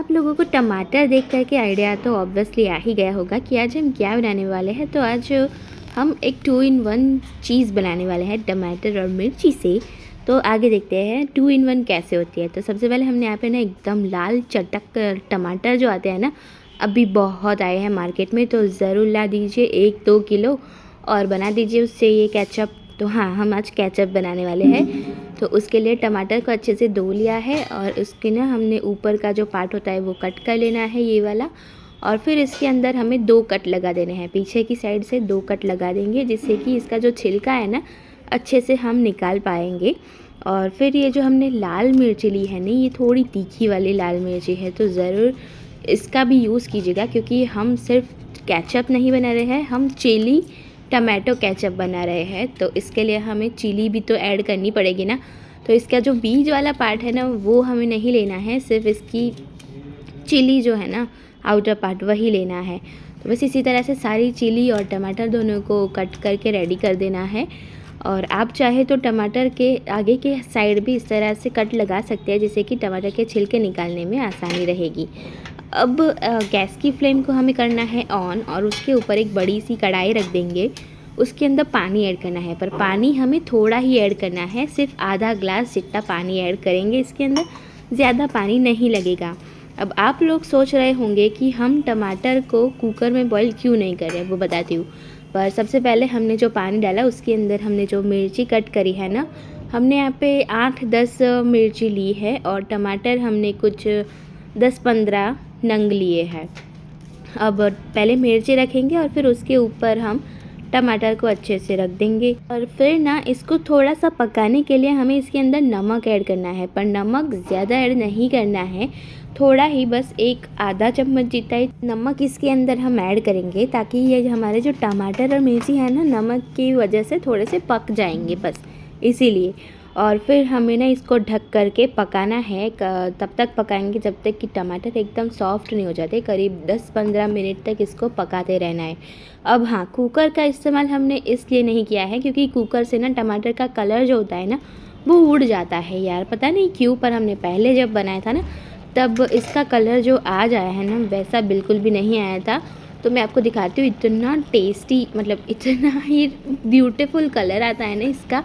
आप लोगों को टमाटर देख कर के आइडिया तो ऑब्वियसली आ ही गया होगा कि आज हम क्या बनाने वाले हैं। तो आज हम एक 2 इन 1 चीज़ बनाने वाले हैं टमाटर और मिर्ची से। तो आगे देखते हैं 2 इन 1 कैसे होती है। तो सबसे पहले हमने यहाँ पे ना एकदम लाल चटक टमाटर जो आते हैं ना, अभी बहुत आए हैं मार्केट में, तो ज़रूर ला दीजिए 1-2 किलो और बना दीजिए उससे ये केचप। तो हाँ, हम आज केचप बनाने वाले हैं। तो उसके लिए टमाटर को अच्छे से धो लिया है और उसके ना हमने ऊपर का जो पार्ट होता है वो कट कर लेना है, ये वाला। और फिर इसके अंदर हमें 2 कट लगा देने हैं, पीछे की साइड से 2 कट लगा देंगे, जिससे कि इसका जो छिलका है ना अच्छे से हम निकाल पाएंगे। और फिर ये जो हमने लाल मिर्ची ली है ना, ये थोड़ी तीखी वाली लाल मिर्ची है, तो ज़रूर इसका भी यूज़ कीजिएगा, क्योंकि हम सिर्फ केचप नहीं बना रहे हैं, हम चिली टमाटो केचप बना रहे हैं। तो इसके लिए हमें चिली भी तो ऐड करनी पड़ेगी ना। तो इसका जो बीज वाला पार्ट है ना, वो हमें नहीं लेना है, सिर्फ इसकी चिली जो है ना आउटर पार्ट वही लेना है। तो बस इसी तरह से सारी चिली और टमाटर दोनों को कट करके रेडी कर देना है। और आप चाहे तो टमाटर के आगे के साइड भी इस तरह से कट लगा सकते हैं, जिससे कि टमाटर के छिलके निकालने में आसानी रहेगी। अब गैस की फ्लेम को हमें करना है ऑन, और उसके ऊपर एक बड़ी सी कढ़ाई रख देंगे। उसके अंदर पानी ऐड करना है, पर पानी हमें थोड़ा ही ऐड करना है, सिर्फ आधा ग्लास जितना पानी ऐड करेंगे इसके अंदर, ज़्यादा पानी नहीं लगेगा। अब आप लोग सोच रहे होंगे कि हम टमाटर को कुकर में बॉईल क्यों नहीं कर रहे, वो बताती हूँ। पर सबसे पहले हमने जो पानी डाला उसके अंदर हमने जो मिर्ची कट करी है ना, हमने यहाँ पे 8-10 मिर्ची ली है, और टमाटर हमने कुछ 10-15 नंग लिए हैं। अब पहले मिर्ची रखेंगे और फिर उसके ऊपर हम टमाटर को अच्छे से रख देंगे। और फिर ना इसको थोड़ा सा पकाने के लिए हमें इसके अंदर नमक ऐड करना है, पर नमक ज़्यादा ऐड नहीं करना है, थोड़ा ही, बस एक आधा चम्मच जितना ही नमक इसके अंदर हम ऐड करेंगे, ताकि ये हमारे जो टमाटर और मिर्ची है ना, नमक की वजह से थोड़े से पक जाएंगे, बस इसीलिए। और फिर हमें ना इसको ढक करके पकाना है, तब तक पकाएंगे जब तक कि टमाटर एकदम सॉफ्ट नहीं हो जाते। करीब 10-15 मिनट तक इसको पकाते रहना है। अब हाँ, कुकर का इस्तेमाल हमने इसलिए नहीं किया है क्योंकि कुकर से ना टमाटर का कलर जो होता है ना वो उड़ जाता है यार, पता नहीं क्यों। पर हमने पहले जब बनाया था ना, तब इसका कलर जो आज आया है ना, वैसा बिल्कुल भी नहीं आया था। तो मैं आपको दिखाती हूँ, इतना टेस्टी, मतलब इतना ही ब्यूटीफुल कलर आता है ना इसका,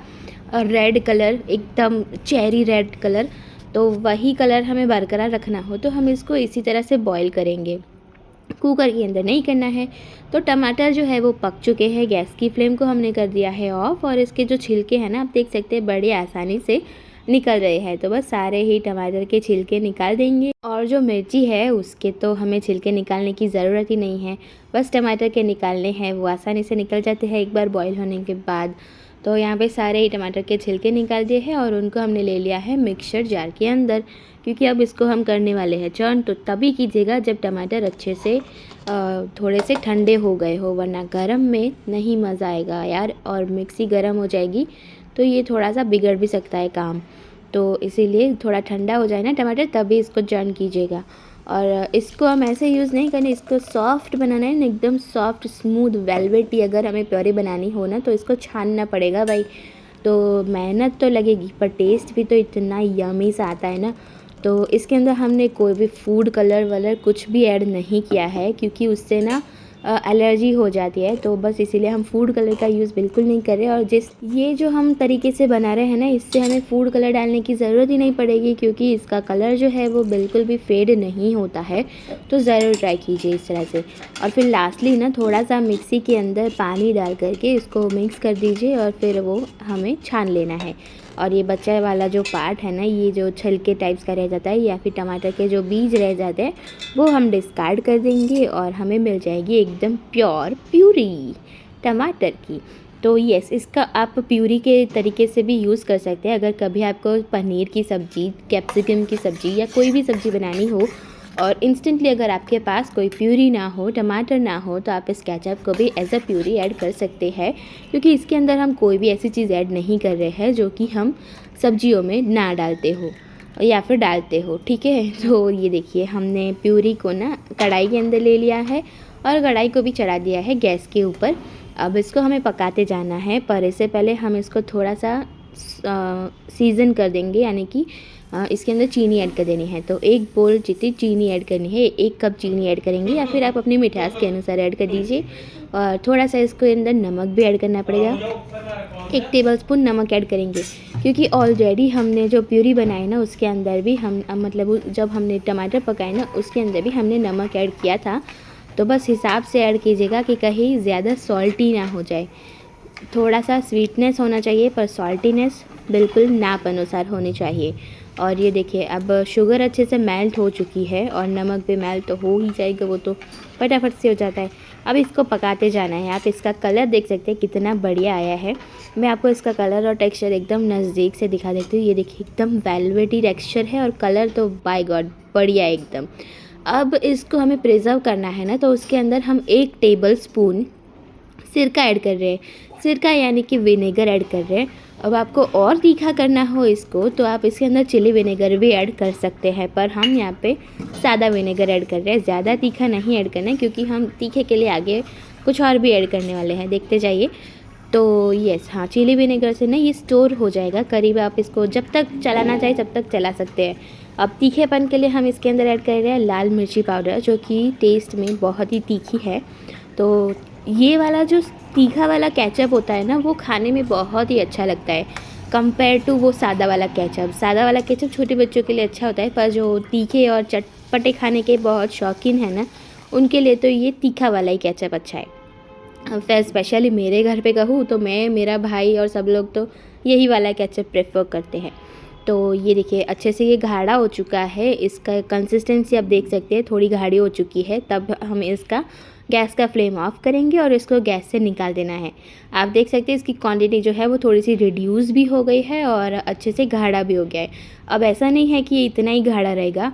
और रेड कलर, एकदम चेरी रेड कलर। तो वही कलर हमें बरकरार रखना हो तो हम इसको इसी तरह से बॉईल करेंगे, कुकर के अंदर नहीं करना है। तो टमाटर जो है वो पक चुके हैं, गैस की फ्लेम को हमने कर दिया है ऑफ, और इसके जो छिलके हैं ना, आप देख सकते हैं बड़े आसानी से निकल रहे हैं। तो बस सारे ही टमाटर के छिलके निकाल देंगे, और जो मिर्ची है उसके तो हमें छिलके निकालने की ज़रूरत ही नहीं है, बस टमाटर के निकालने हैं, वो आसानी से निकल जाते हैं एक बार बॉईल होने के बाद। तो यहाँ पे सारे ही टमाटर के छिलके निकाल दिए हैं, और उनको हमने ले लिया है मिक्सचर जार के अंदर, क्योंकि अब इसको हम करने वाले हैं चर्न। तो तभी कीजिएगा जब टमाटर अच्छे से थोड़े से ठंडे हो गए हो, वरना गरम में नहीं मज़ा आएगा यार, और मिक्सी गरम हो जाएगी तो ये थोड़ा सा बिगड़ भी सकता है काम। तो इसीलिए थोड़ा ठंडा हो जाए ना टमाटर, तभी इसको चर्न कीजिएगा। और इसको हम ऐसे यूज़ नहीं करने, इसको सॉफ्ट बनाना है ना, एकदम सॉफ्ट स्मूथ वेलवेटी। अगर हमें प्योरी बनानी हो ना तो इसको छानना पड़ेगा भाई। तो मेहनत तो लगेगी, पर टेस्ट भी तो इतना यमी सा आता है ना। तो इसके अंदर हमने कोई भी फूड कलर वलर कुछ भी ऐड नहीं किया है, क्योंकि उससे ना एलर्जी हो जाती है। तो बस इसीलिए हम फूड कलर का यूज़ बिल्कुल नहीं कर रहे। और ये जो हम तरीके से बना रहे हैं ना, इससे हमें फूड कलर डालने की ज़रूरत ही नहीं पड़ेगी, क्योंकि इसका कलर जो है वो बिल्कुल भी फेड नहीं होता है। तो ज़रूर ट्राई कीजिए इस तरह से। और फिर लास्टली ना थोड़ा सा मिक्सी के अंदर पानी डाल करके इसको मिक्स कर दीजिए, और फिर वो हमें छान लेना है। और ये बचा वाला जो पार्ट है ना, ये जो छिलके टाइप्स का रह जाता है, या फिर टमाटर के जो बीज रह जाते हैं, वो हम डिस्कार्ड कर देंगे, और हमें मिल जाएगी एकदम प्योर प्यूरी टमाटर की। तो यस, इसका आप प्यूरी के तरीके से भी यूज़ कर सकते हैं। अगर कभी आपको पनीर की सब्ज़ी, कैप्सिकम की सब्ज़ी या कोई भी सब्ज़ी बनानी हो, और इंस्टेंटली अगर आपके पास कोई प्यूरी ना हो, टमाटर ना हो, तो आप इस केचप को भी एज अ प्यूरी ऐड कर सकते हैं, क्योंकि इसके अंदर हम कोई भी ऐसी चीज़ ऐड नहीं कर रहे हैं जो कि हम सब्जियों में ना डालते हो या फिर डालते हो, ठीक है। तो ये देखिए, हमने प्यूरी को ना कढ़ाई के अंदर ले लिया है, और कढ़ाई को भी चढ़ा दिया है गैस के ऊपर। अब इसको हमें पकाते जाना है, पर इससे पहले हम इसको थोड़ा सा सीज़न कर देंगे, यानी कि इसके अंदर चीनी ऐड कर देनी है। तो 1 बोल जितनी चीनी ऐड करनी है, 1 कप चीनी ऐड करेंगे या फिर आप अपनी मिठास के अनुसार ऐड कर दीजिए। और थोड़ा सा इसके अंदर नमक भी ऐड करना पड़ेगा, 1 टेबलस्पून नमक ऐड करेंगे, क्योंकि ऑलरेडी हमने जो प्यूरी बनाई ना उसके अंदर भी हम मतलब जब हमने टमाटर पकाए ना उसके अंदर भी हमने नमक ऐड किया था। तो बस हिसाब से ऐड कीजिएगा कि कहीं ज़्यादा सॉल्टी ना हो जाए। थोड़ा सा स्वीटनेस होना चाहिए पर सॉल्टीनेस बिल्कुल नाप अनुसार होनी चाहिए। और ये देखिए अब शुगर अच्छे से मेल्ट हो चुकी है और नमक भी मेल्ट तो हो ही जाएगा, वो तो फटाफट से हो जाता है। अब इसको पकाते जाना है। आप इसका कलर देख सकते हैं कितना बढ़िया आया है। मैं आपको इसका कलर और टेक्सचर एकदम नज़दीक से दिखा देती हूँ। ये देखिए एकदम वेलवेटी टेक्सचर है और कलर तो बाय गॉड बढ़िया है एकदम। अब इसको हमें प्रिजर्व करना है ना, तो उसके अंदर हम 1 टेबलस्पून सिरका ऐड कर रहे हैं। सिरका यानी कि विनेगर ऐड कर रहे हैं। अब आपको और तीखा करना हो इसको तो आप इसके अंदर चिली विनेगर भी ऐड कर सकते हैं, पर हम यहाँ पे सादा विनेगर ऐड कर रहे हैं। ज़्यादा तीखा नहीं ऐड करना है क्योंकि हम तीखे के लिए आगे कुछ और भी ऐड करने वाले हैं, देखते जाइए। तो यस हाँ, चिली विनेगर से ना ये स्टोर हो जाएगा करीब, आप इसको जब तक चलाना चाहे तब तक चला सकते हैं। अब तीखेपन के लिए हम इसके अंदर ऐड कर रहे हैं लाल मिर्ची पाउडर, जो कि टेस्ट में बहुत ही तीखी है। तो ये वाला जो तीखा वाला केचप होता है ना वो खाने में बहुत ही अच्छा लगता है कंपेयर टू वो सादा वाला केचप। सादा वाला केचप छोटे बच्चों के लिए अच्छा होता है, पर जो तीखे और चटपटे खाने के बहुत शौकीन है ना उनके लिए तो ये तीखा वाला ही केचप अच्छा है। फिर स्पेशली मेरे घर पे कहूँ तो मैं, मेरा भाई और सब लोग तो यही वाला केचप प्रेफर करते हैं। तो ये देखिए अच्छे से ये गाढ़ा हो चुका है, इसका कंसिस्टेंसी आप देख सकते हैं थोड़ी गाढ़ी हो चुकी है। तब हम इसका गैस का फ्लेम ऑफ करेंगे और इसको गैस से निकाल देना है। आप देख सकते हैं इसकी क्वांटिटी जो है वो थोड़ी सी रिड्यूस भी हो गई है और अच्छे से गाढ़ा भी हो गया है। अब ऐसा नहीं है कि ये इतना ही गाढ़ा रहेगा।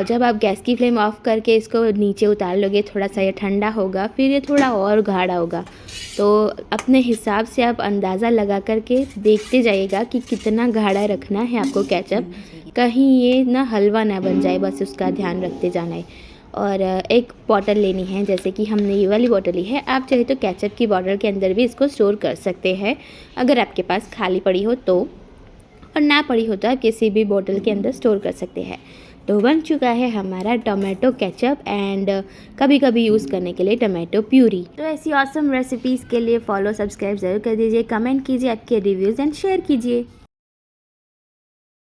जब आप गैस की फ्लेम ऑफ करके इसको नीचे उतार लोगे थोड़ा सा ये ठंडा होगा, फिर ये थोड़ा और गाढ़ा होगा। तो अपने हिसाब से आप अंदाज़ा लगा करके देखते जाइएगा कि कितना गाढ़ा रखना है आपको केचप, कहीं ये ना हलवा ना बन जाए, बस उसका ध्यान रखते जाना है। और एक बॉटल लेनी है, जैसे कि हमने ये वाली बॉटल ली है। आप चाहे तो केचप की बॉटल के अंदर भी इसको स्टोर कर सकते हैं अगर आपके पास खाली पड़ी हो तो, और ना पड़ी हो तो आप किसी भी बॉटल के अंदर स्टोर कर सकते हैं। तो बन चुका है हमारा टोमेटो केचप एंड कभी कभी यूज़ करने के लिए टोमेटो प्यूरी। तो ऐसी ऑसम रेसिपीज़ के लिए फॉलो सब्सक्राइब ज़रूर कर दीजिए, कमेंट कीजिए आपके रिव्यूज़ एंड शेयर कीजिए।